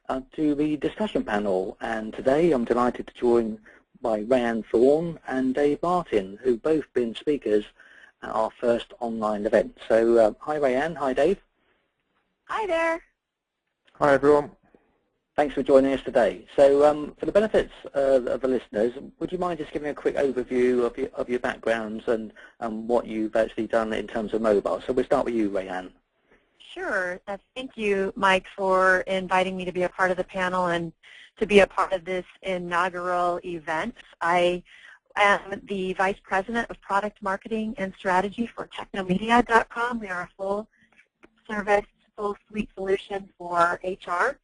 to the discussion panel, and today I'm delighted to join by Rayanne Thorne and Dave Martin, who've both been speakers at our first online event. So hi Rayanne, hi Dave. Hi there. Hi everyone. Thanks for joining us today. So for the benefits of the listeners, would you mind just giving a quick overview of your backgrounds and what you've actually done in terms of mobile? So we'll start with you, Rayanne. Sure. Thank you, Mike, for inviting me to be a part of the panel and to be a part of this inaugural event. I am the Vice President of Product Marketing and Strategy for TechnoMediacom. We are a full-service, full-suite solution for HR.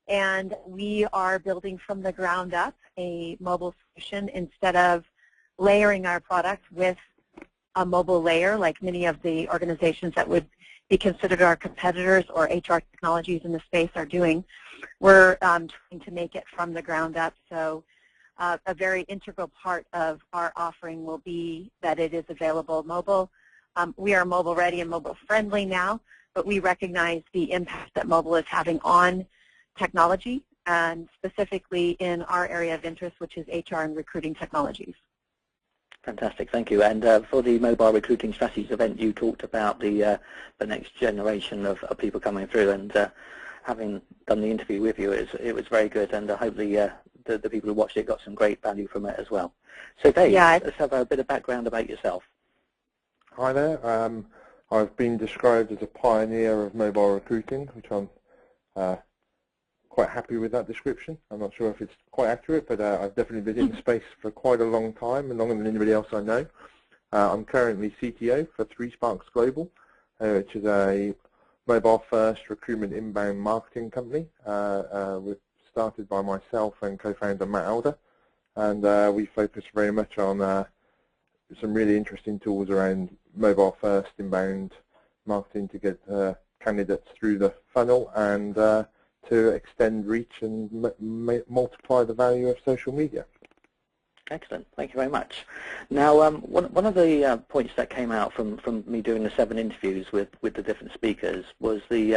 And we are building from the ground up a mobile solution instead of layering our product with a mobile layer like many of the organizations that would be considered our competitors or HR technologies in the space are doing. We're trying to make it from the ground up. So a very integral part of our offering will be that it is available mobile. We are mobile ready and mobile friendly now, but we recognize the impact that mobile is having on technology, and specifically in our area of interest, which is HR and recruiting technologies. Fantastic, thank you. And for the Mobile Recruiting Strategies event, you talked about the next generation of people coming through, and having done the interview with you, it was very good, and hopefully the people who watched it got some great value from it as well. So Dave, let's have a bit of background about yourself. Hi there. I've been described as a pioneer of mobile recruiting, which I'm quite happy with that description. I'm not sure if it's quite accurate, but I've definitely been in the space for quite a long time, and longer than anybody else I know. I'm currently CTO for 3Sparks Global, which is a mobile-first recruitment inbound marketing company. We're started by myself and co-founder Matt Alder, and we focus very much on some really interesting tools around mobile-first inbound marketing to get candidates through the funnel and to extend reach and multiply the value of social media. Excellent. Thank you very much. Now, one of the points that came out from me doing the 7 interviews with the different speakers was the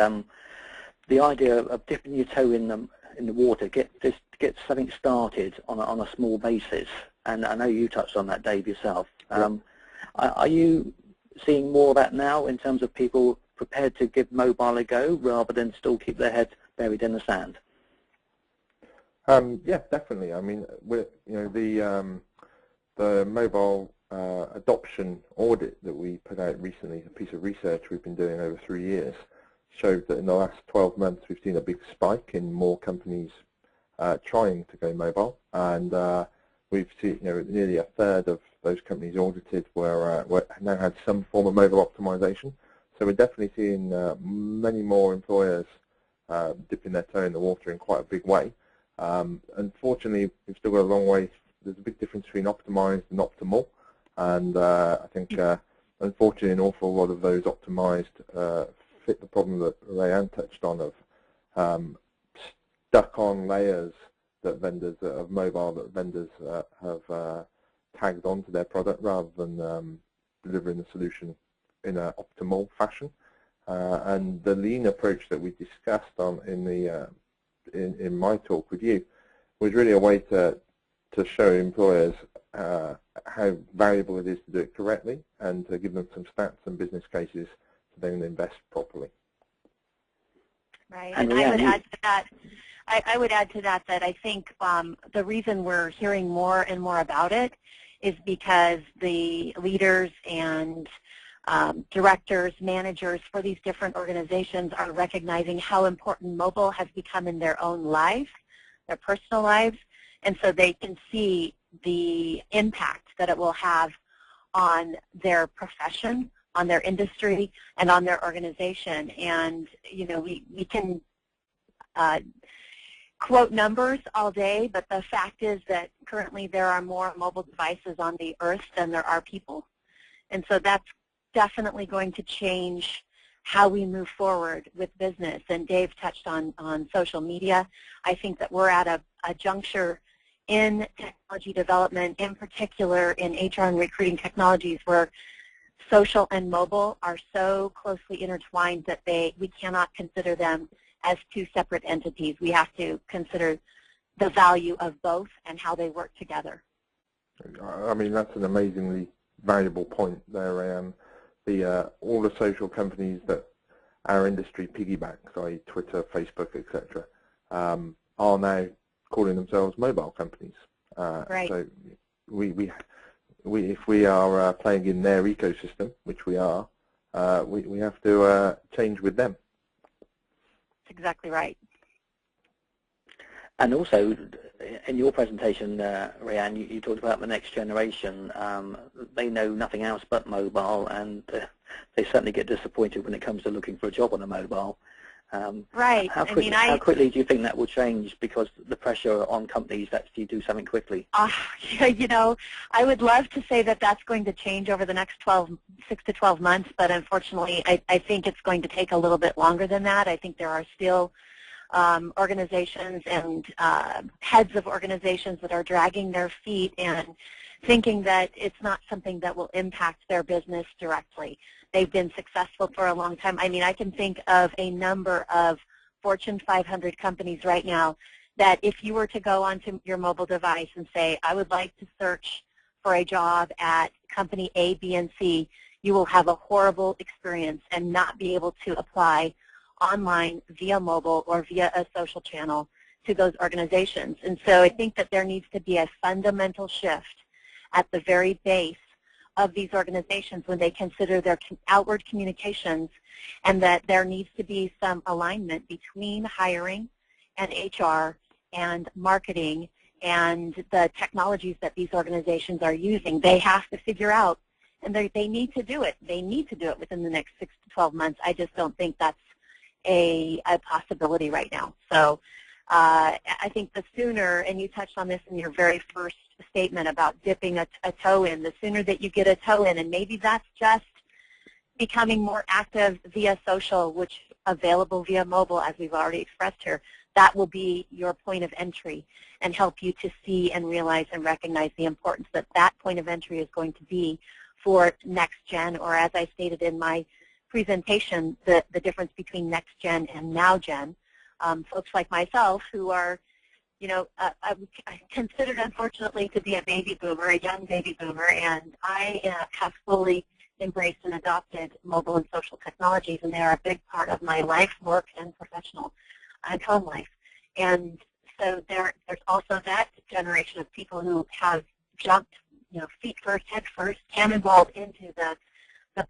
idea of dipping your toe in the water, get something started on a small basis. And I know you touched on that, Dave, yourself. Are you seeing more of that now in terms of people prepared to give mobile a go rather than still keep their head buried in the sand? Yeah, definitely. I mean, the mobile adoption audit that we put out recently, a piece of research we've been doing over 3 years, showed that in the last 12 months we've seen a big spike in more companies trying to go mobile, and we've seen nearly a third of those companies audited were now had some form of mobile optimization. So we're definitely seeing many more employers dipping their toe in the water in quite a big way. Unfortunately, we've still got a long way. There's a big difference between optimized and optimal, and I think unfortunately an awful lot of those optimized fit the problem that Rayanne touched on of stuck on layers that vendors of mobile that vendors have tagged onto their product rather than delivering the solution in an optimal fashion. And the lean approach that we discussed in my talk with you was really a way to show employers how valuable it is to do it correctly and to give them some stats and business cases to then invest properly. Right, and I would add to that. I would add to that I think the reason we're hearing more and more about it is because the leaders and directors, managers for these different organizations are recognizing how important mobile has become in their own lives, their personal lives, and so they can see the impact that it will have on their profession, on their industry, and on their organization. And we can quote numbers all day, but the fact is that currently there are more mobile devices on the earth than there are people, and so that's definitely going to change how we move forward with business. And Dave touched on social media. I think that we're at a juncture in technology development, in particular in HR and recruiting technologies, where social and mobile are so closely intertwined that we cannot consider them as two separate entities. We have to consider the value of both and how they work together. I mean, that's an amazingly valuable point there, Ryan. All the social companies that our industry piggybacks, i.e. Twitter, Facebook, etc., are now calling themselves mobile companies. Right. So if we are playing in their ecosystem, which we are, we have to change with them. That's exactly right. And also, in your presentation, Ryan, you talked about the next generation. They know nothing else but mobile, and they certainly get disappointed when it comes to looking for a job on a mobile. Right. How quickly do you think that will change because the pressure on companies to actually do something quickly? Yeah, you know, I would love to say that that's going to change over the next 6 to 12 months, but unfortunately I think it's going to take a little bit longer than that. I think there are still organizations and heads of organizations that are dragging their feet and thinking that it's not something that will impact their business directly. They've been successful for a long time. I mean, I can think of a number of Fortune 500 companies right now that if you were to go onto your mobile device and say, I would like to search for a job at company A, B, and C, you will have a horrible experience and not be able to apply online via mobile or via a social channel to those organizations. And so I think that there needs to be a fundamental shift at the very base of these organizations when they consider their outward communications, and that there needs to be some alignment between hiring and HR and marketing and the technologies that these organizations are using. They have to figure out, and they need to do it. They need to do it within the next 6 to 12 months. I just don't think that's a possibility right now. So I think the sooner, and you touched on this in your very first statement about dipping a toe in, the sooner that you get a toe in, and maybe that's just becoming more active via social, which available via mobile, as we've already expressed here, that will be your point of entry and help you to see and realize and recognize the importance that that point of entry is going to be for next gen, or as I stated in my presentation, the difference between next gen and now gen. Folks like myself who are, you know, I'm considered unfortunately to be a baby boomer, a young baby boomer, and I have fully embraced and adopted mobile and social technologies, and they are a big part of my life, work, and professional and home life. And so there's also that generation of people who have jumped, you know, feet first, head first, cannonballed into the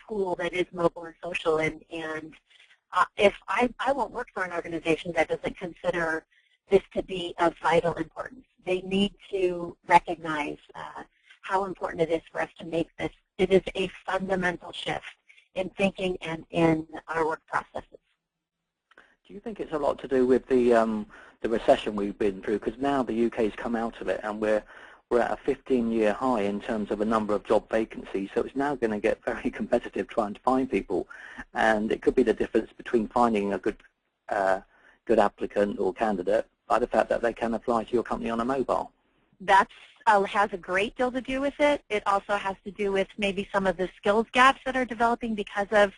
pool that is mobile and social. And if I won't work for an organization that doesn't consider this to be of vital importance. They need to recognize how important it is for us to make this. It is a fundamental shift in thinking and in our work processes. Do you think it's a lot to do with the recession we've been through? Because now the UK's come out of it, and we're at a 15-year high in terms of a number of job vacancies. So it's now going to get very competitive trying to find people, and it could be the difference between finding a good applicant or candidate by the fact that they can apply to your company on a mobile. That has a great deal to do with it. It also has to do with maybe some of the skills gaps that are developing because of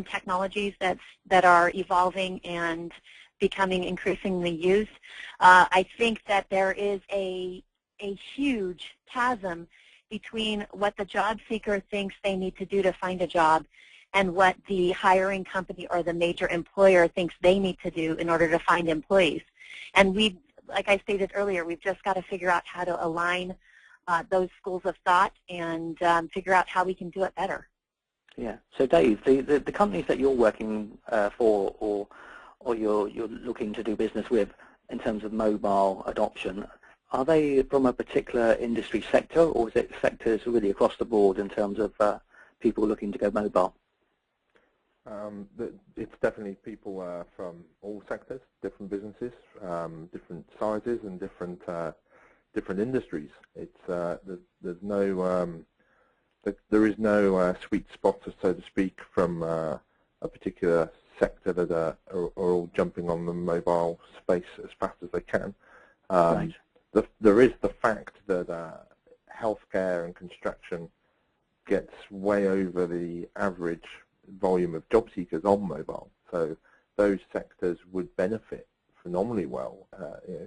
technologies that are evolving and becoming increasingly used. I think that there is a huge chasm between what the job seeker thinks they need to do to find a job and what the hiring company or the major employer thinks they need to do in order to find employees. And we, like I stated earlier, we've just got to figure out how to align those schools of thought and figure out how we can do it better. Yeah. So Dave, the companies that you're working for or you're looking to do business with in terms of mobile adoption, are they from a particular industry sector, or is it sectors really across the board in terms of people looking to go mobile? It's definitely people from all sectors, different businesses, different sizes, and different industries. It's there is no sweet spot, so to speak, from a particular sector that are all jumping on the mobile space as fast as they can. Right. There is the fact that healthcare and construction gets way over the average volume of job seekers on mobile. So those sectors would benefit phenomenally well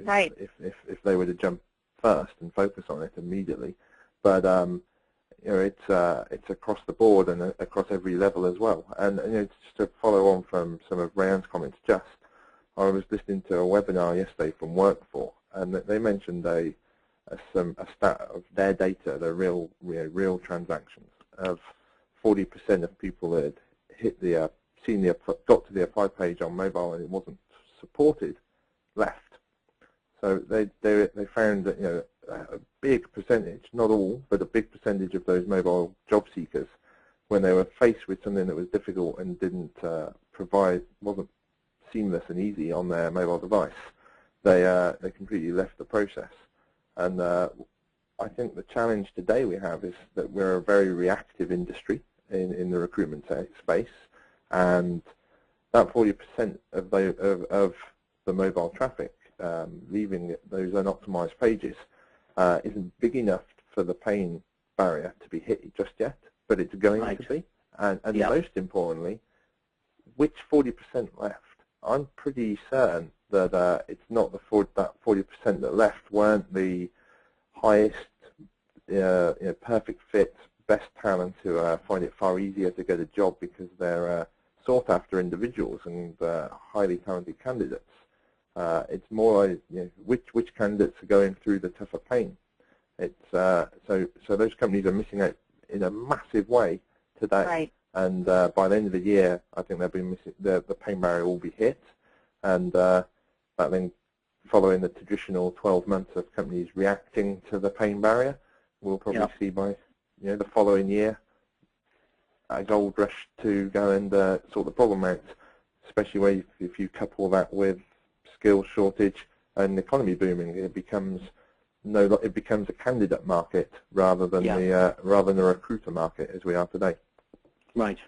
right. if they were to jump first and focus on it immediately. But it's across the board and across every level as well. And just to follow on from some of Rayanne's comments, I was listening to a webinar yesterday from Work4, and they mentioned a stat of their data, the real transactions, of 40% of people that had got to the apply page on mobile and it wasn't supported left. So they found that a big percentage, not all, but a big percentage of those mobile job seekers, when they were faced with something that was difficult and wasn't seamless and easy on their mobile device, they completely left the process. And I think the challenge today we have is that we're a very reactive industry in the recruitment space, and that 40% of the mobile traffic leaving those unoptimized pages isn't big enough for the pain barrier to be hit just yet, but it's going to be. And most importantly, which 40% left? I'm pretty certain that it's not that 40% that left weren't the highest, perfect fit, best talent who find it far easier to get a job because they're sought after individuals and highly talented candidates. It's more like which candidates are going through the tougher pain. It's so those companies are missing out in a massive way today. Right. And by the end of the year, I think they'll be missing, the pain barrier will be hit, and that then following the traditional 12 months of companies reacting to the pain barrier, we'll probably see by the following year a gold rush to go and sort the problem out, especially if you couple that with skills shortage and the economy booming. It becomes a candidate market rather than a recruiter market as we are today. Right.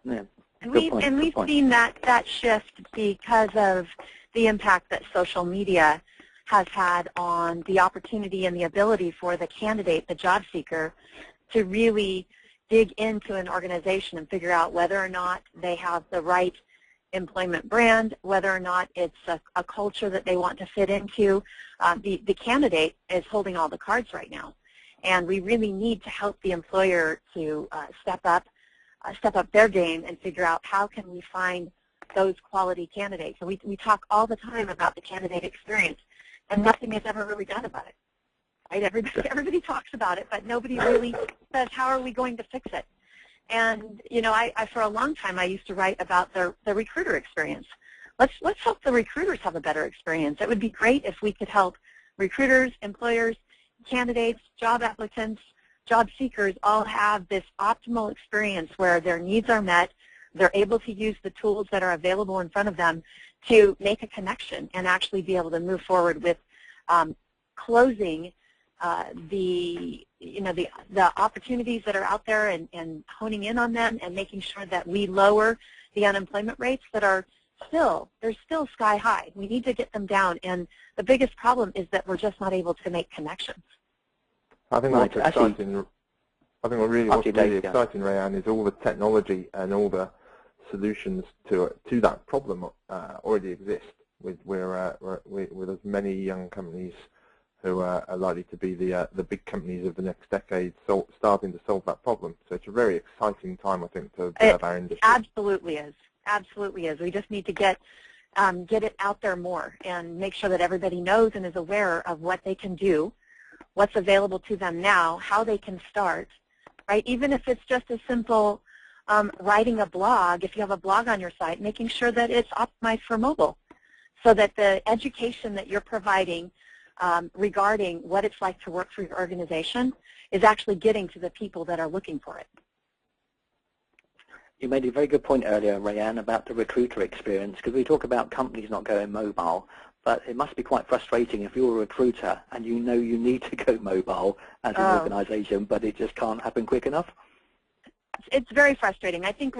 Yeah. And we've seen that shift because of the impact that social media has had on the opportunity and the ability for the candidate, the job seeker, to really dig into an organization and figure out whether or not they have the right employment brand, whether or not it's a culture that they want to fit into. The candidate is holding all the cards right now, and we really need to help the employer to step up their game and figure out how can we find those quality candidates. So we talk all the time about the candidate experience, and nothing is ever really done about it. Right? Everybody talks about it, but nobody really says, how are we going to fix it? And I for a long time I used to write about the recruiter experience. Let's help the recruiters have a better experience. It would be great if we could help recruiters, employers, candidates, job applicants, job seekers all have this optimal experience where their needs are met, they're able to use the tools that are available in front of them to make a connection and actually be able to move forward with closing the opportunities that are out there and honing in on them and making sure that we lower the unemployment rates that are they're still sky high. We need to get them down, and the biggest problem is that we're just not able to make connections. I think what's exciting, what's really exciting, Rayanne, is all the technology and all the solutions to that problem already exist with as many young companies who are likely to be the big companies of the next decade, starting to solve that problem. So it's a very exciting time, I think, to observe our industry. Absolutely is. Absolutely is. We just need to get it out there more and make sure that everybody knows and is aware of what they can do, what's available to them now, how they can start, right? Even if it's just as simple writing a blog, if you have a blog on your site, making sure that it's optimized for mobile so that the education that you're providing regarding what it's like to work for your organization is actually getting to the people that are looking for it. You made a very good point earlier, Rayanne, about the recruiter experience, because we talk about companies not going mobile, but it must be quite frustrating if you're a recruiter and you know you need to go mobile as an organization, but it just can't happen quick enough. It's very frustrating. I think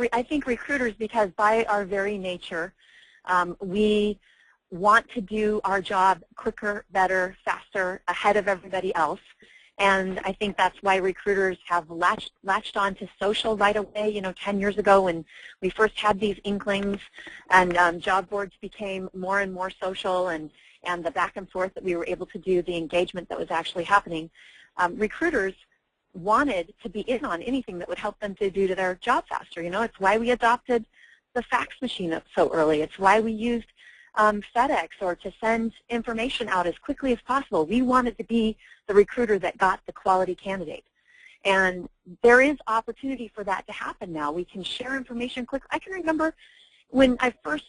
recruiters, because by our very nature, we want to do our job quicker, better, faster, ahead of everybody else. And I think that's why recruiters have latched on to social right away. You know, 10 years ago when we first had these inklings and job boards became more and more social, and the back and forth that we were able to do, the engagement that was actually happening, recruiters wanted to be in on anything that would help them to do to their job faster. You know, it's why we adopted the fax machine so early. It's why we used FedEx or to send information out as quickly as possible. We wanted to be the recruiter that got the quality candidate. And there is opportunity for that to happen now. We can share information quickly. I can remember when I first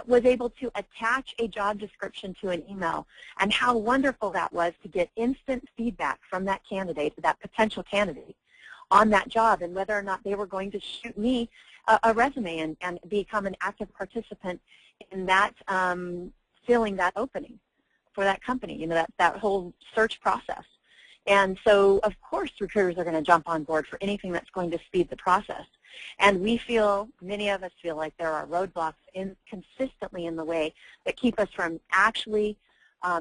was able to attach a job description to an email and how wonderful that was to get instant feedback from that candidate, that potential candidate, on that job and whether or not they were going to shoot me a resume and become an active participant in that filling that opening for that company, you know, that whole search process. And so, of course, recruiters are going to jump on board for anything that's going to speed the process. And we feel, many of us feel like there are roadblocks consistently in the way that keep us from actually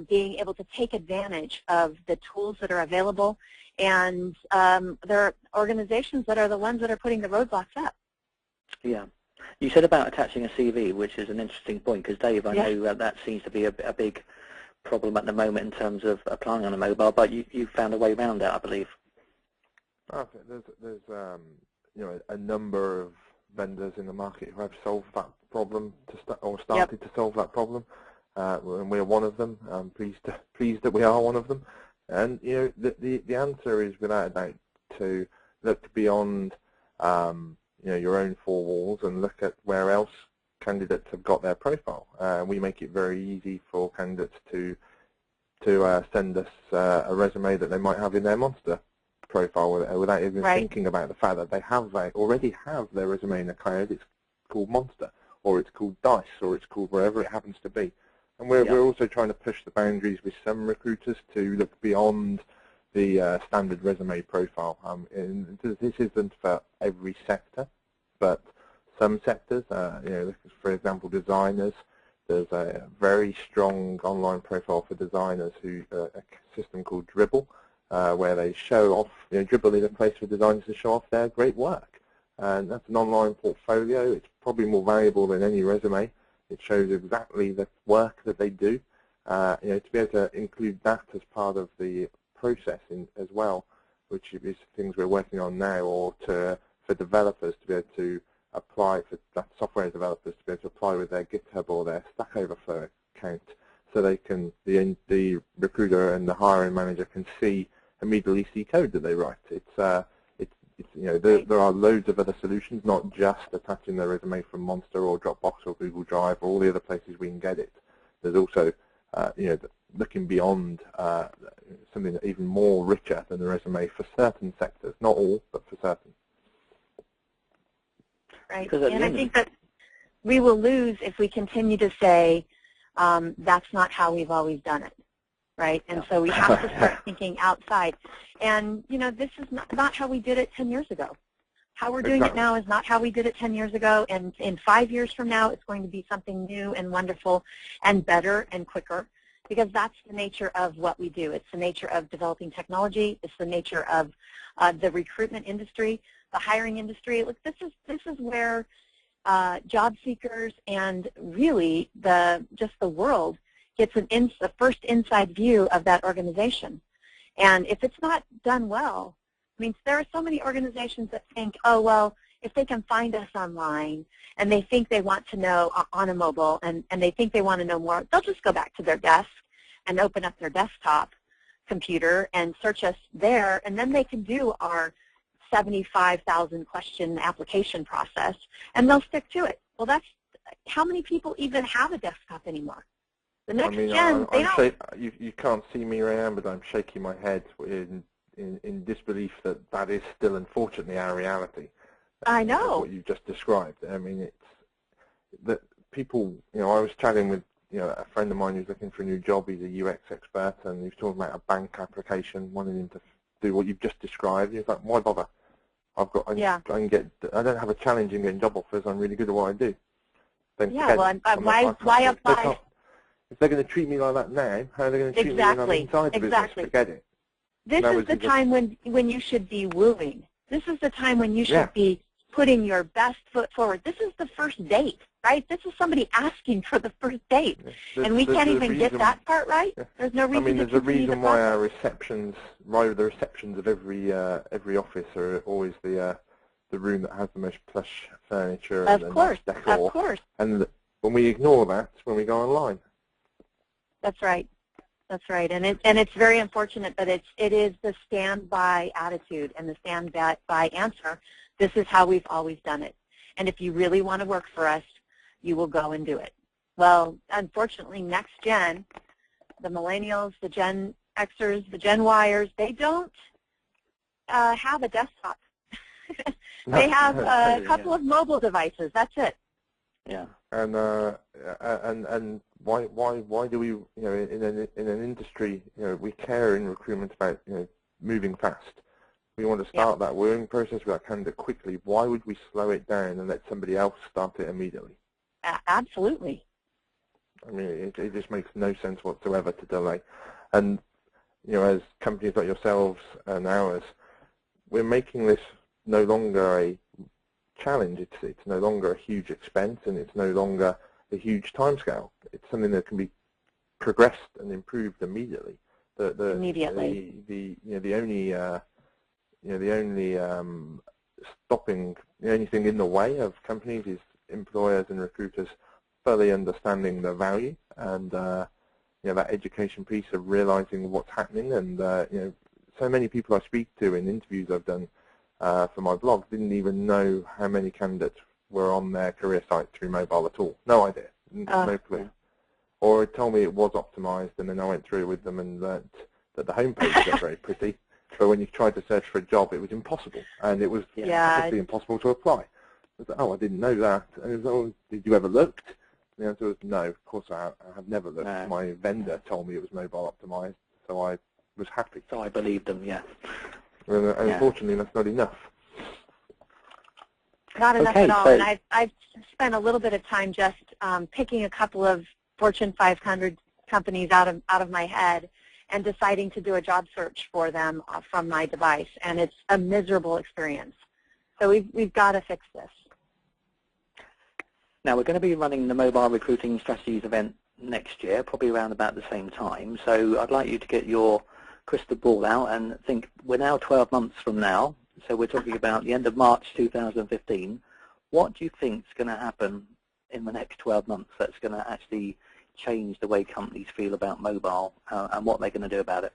being able to take advantage of the tools that are available. And there are organizations that are the ones that are putting the roadblocks up. Yeah. You said about attaching a CV, which is an interesting point, because Dave, I know that seems to be a big problem at the moment in terms of applying on a mobile, but you found a way around that, I believe. Okay. There's you know, a number of vendors in the market who have solved that problem or started to solve that problem, and we're one of them. I'm pleased that we are one of them. And you know, the answer is without a doubt to look beyond you know, your own four walls and look at where else candidates have got their profile. We make it very easy for candidates to send us a resume that they might have in their Monster profile without even thinking about the fact that they already have their resume in a cloud. It's called Monster, or it's called Dice, or it's called wherever it happens to be. And we're also trying to push the boundaries with some recruiters to look beyond the standard resume profile. And this isn't for every sector, but some sectors, you know, for example, designers. There's a very strong online profile for designers a system called Dribble, where they show off, you know, Dribble is a place for designers to show off their great work. And that's an online portfolio. It's probably more valuable than any resume. It shows exactly the work that they do. You know, to be able to include that as part of the process as well, which is things we're working on now, or for developers to be able to apply, for software developers to be able to apply with their GitHub or their Stack Overflow account, so they can, the recruiter and the hiring manager can immediately see code that they write. It's you know, there are loads of other solutions, not just attaching their resume from Monster or Dropbox or Google Drive or all the other places we can get it. There's also you know, looking beyond something even more richer than the resume for certain sectors, not all, but for certain. Right, and I think that we will lose if we continue to say that's not how we've always done it, right? And so we have to start thinking outside. And, you know, this is not how we did it 10 years ago. How we're doing it now is not how we did it 10 years ago, and in 5 years from now, it's going to be something new and wonderful and better and quicker, because that's the nature of what we do. It's the nature of developing technology. It's the nature of the recruitment industry, the hiring industry. Look, this is where job seekers and really just the world gets the first inside view of that organization. And if it's not done well, I mean, there are so many organizations that think, oh, well, if they can find us online and they think they want to know on a mobile and they think they want to know more, they'll just go back to their desk and open up their desktop computer and search us there, and then they can do our 75,000 question application process, and they'll stick to it. Well, that's how many people even have a desktop anymore? The next gen, they don't. You can't see me right now, but I'm shaking my head in disbelief that is still, unfortunately, our reality. I know. What you've just described. I mean, it's that people, you know, I was chatting with, you know, a friend of mine who's looking for a new job. He's a UX expert, and he was talking about a bank application, wanting him to do what you've just described. He's like, why bother? I don't have a challenge in getting job offers. I'm really good at what I do. Then why apply? If they're going to treat me like that now, how are they going to treat me when I'm inside the business? Forget it. This is the time when you should be wooing. This is the time when you should be putting your best foot forward. This is the first date, right? This is somebody asking for the first date, and we can't even get that part right. There's no reason. I mean, there's a reason why our receptions, the receptions of every office are always the room that has the most plush furniture and nice decor. Of course. And when we ignore that, when we go online. That's right. That's right, and it's very unfortunate, but it is the stand-by attitude and the stand-by answer. This is how we've always done it, and if you really want to work for us, you will go and do it. Well, unfortunately, next gen, the millennials, the Gen Xers, the Gen Yers, they don't have a desktop. They have a couple of mobile devices. That's it. Yeah. And why do we, in an industry, we care in recruitment about, moving fast. We want to start that wooing process with our candidate quickly. Why would we slow it down and let somebody else start it immediately? Absolutely. I mean, it just makes no sense whatsoever to delay. And, as companies like yourselves and ours, we're making this no longer a challenge. It's no longer a huge expense, and it's no longer a huge timescale. It's something that can be progressed and improved immediately. Immediately. The only thing in the way of companies is employers and recruiters fully understanding the value and that education piece of realizing what's happening. And so many people I speak to in interviews I've done for my blog didn't even know how many candidates were on their career site through mobile at all. No idea, no clue. Or it told me it was optimized, and then I went through with them and learnt that the homepage was very pretty, but when you tried to search for a job, it was impossible, and it was actually impossible to apply. I was like, oh, I didn't know that. And it was, oh, did you ever look? The answer was no, of course I have never looked. No. My vendor told me it was mobile optimized, so I was happy. So I believed them, yeah. And unfortunately, that's not enough. Not enough at all. And I've spent a little bit of time just picking a couple of Fortune 500 companies out of my head and deciding to do a job search for them from my device, and it's a miserable experience. So we've got to fix this. Now, we're going to be running the Mobile Recruiting Strategies event next year, probably around about the same time. So I'd like you to get your crystal ball out and think, we're now 12 months from now, so we're talking about the end of March 2015. What do you think is going to happen in the next 12 months that's going to actually change the way companies feel about mobile and what they're going to do about it?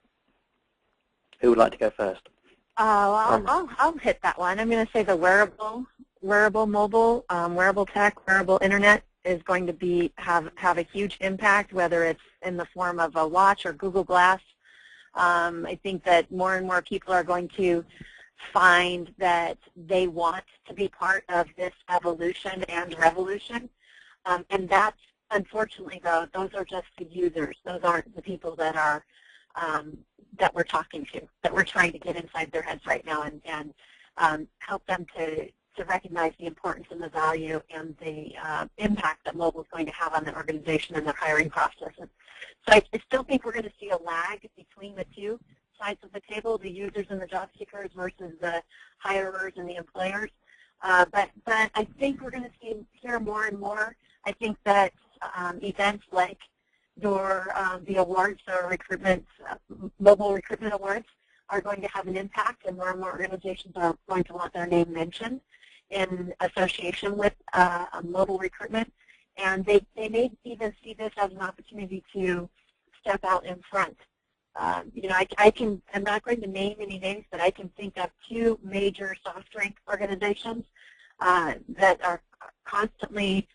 Who would like to go first? I'll hit that one. I'm going to say the wearable mobile, wearable tech, wearable internet is going to have a huge impact, whether it's in the form of a watch or Google Glass. I think that more and more people are going to find that they want to be part of this evolution and revolution. And that's, unfortunately, though, those are just the users. Those aren't the people that are that we're talking to, that we're trying to get inside their heads right now and help them to recognize the importance and the value and the impact that mobile is going to have on the organization and their hiring process. So I still think we're going to see a lag between the two sides of the table, the users and the job seekers versus the hirers and the employers. But I think we're going to hear more and more. I think that events like the awards or recruitment, mobile recruitment awards are going to have an impact, and more organizations are going to want their name mentioned in association with mobile recruitment. And they may even see this as an opportunity to step out in front. I'm not going to name any names, but I can think of two major soft drink organizations that are constantly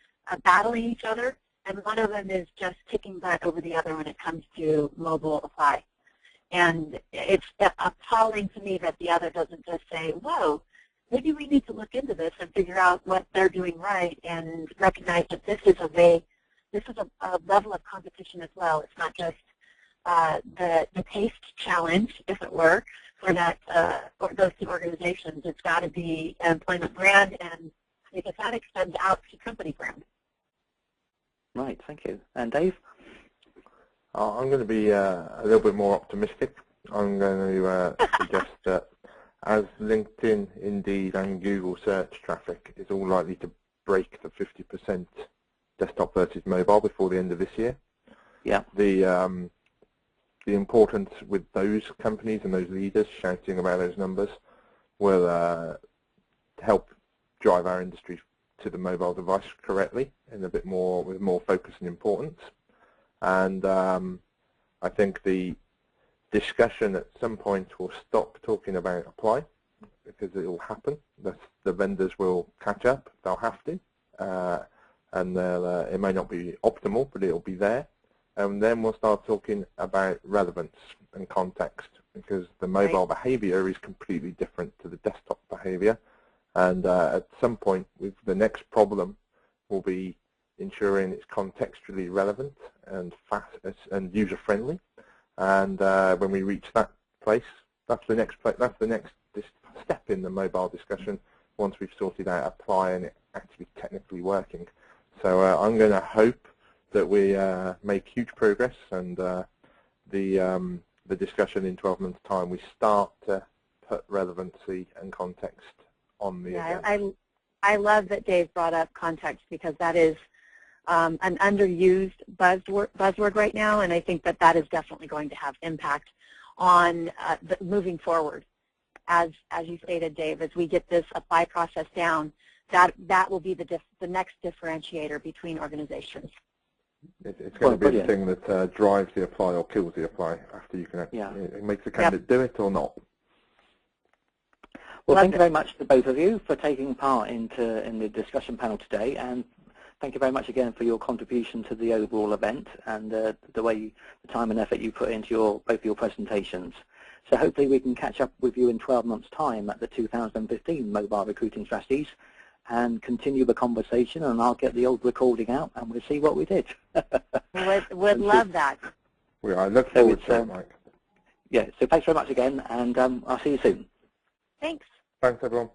battling each other, and one of them is just kicking butt over the other when it comes to mobile apply. And it's appalling to me that the other doesn't just say, whoa, maybe we need to look into this and figure out what they're doing right and recognize that this is a level of competition as well. It's not just the taste challenge, if it were, for those two organizations. It's got to be an employment brand, and because that extends out to company brand. Right, thank you. And Dave? I'm going to be a little bit more optimistic. I'm going to suggest that as LinkedIn, Indeed and Google search traffic is all likely to break the 50% desktop versus mobile before the end of this year, Yeah. the importance with those companies and those leaders shouting about those numbers will help drive our industry to the mobile device correctly and a bit more with more focus and importance. And I think the discussion at some point will stop talking about apply, because it will happen. The vendors will catch up. They'll have to, and it may not be optimal, but it'll be there. And then we'll start talking about relevance and context, because the mobile behavior is completely different to the desktop behavior. And at some point, the next problem will be ensuring it's contextually relevant and fast and user-friendly. And when we reach that place, that's the next step in the mobile discussion. Once we've sorted out apply and it actually technically working. So I'm going to hope that we make huge progress, and the discussion in 12 months' time, we start to put relevancy and context on the event. I love that Dave brought up context, because that is an underused buzzword right now, and I think that is definitely going to have impact on moving forward. As you stated, Dave, as we get this apply process down, that will be the next differentiator between organizations. It's going to be the thing that drives the apply or kills the apply after you can actually, it makes the candidate do it or not. Well, thank you very much to both of you for taking part in the discussion panel today, and thank you very much again for your contribution to the overall event and the time and effort you put into both your presentations. So hopefully we can catch up with you in 12 months' time at the 2015 Mobile Recruiting Strategies and continue the conversation, and I'll get the old recording out and we'll see what we did. Would love that. I look forward to it, Mike. Yeah, so thanks very much again, and I'll see you soon. Thanks. Thanks, everyone.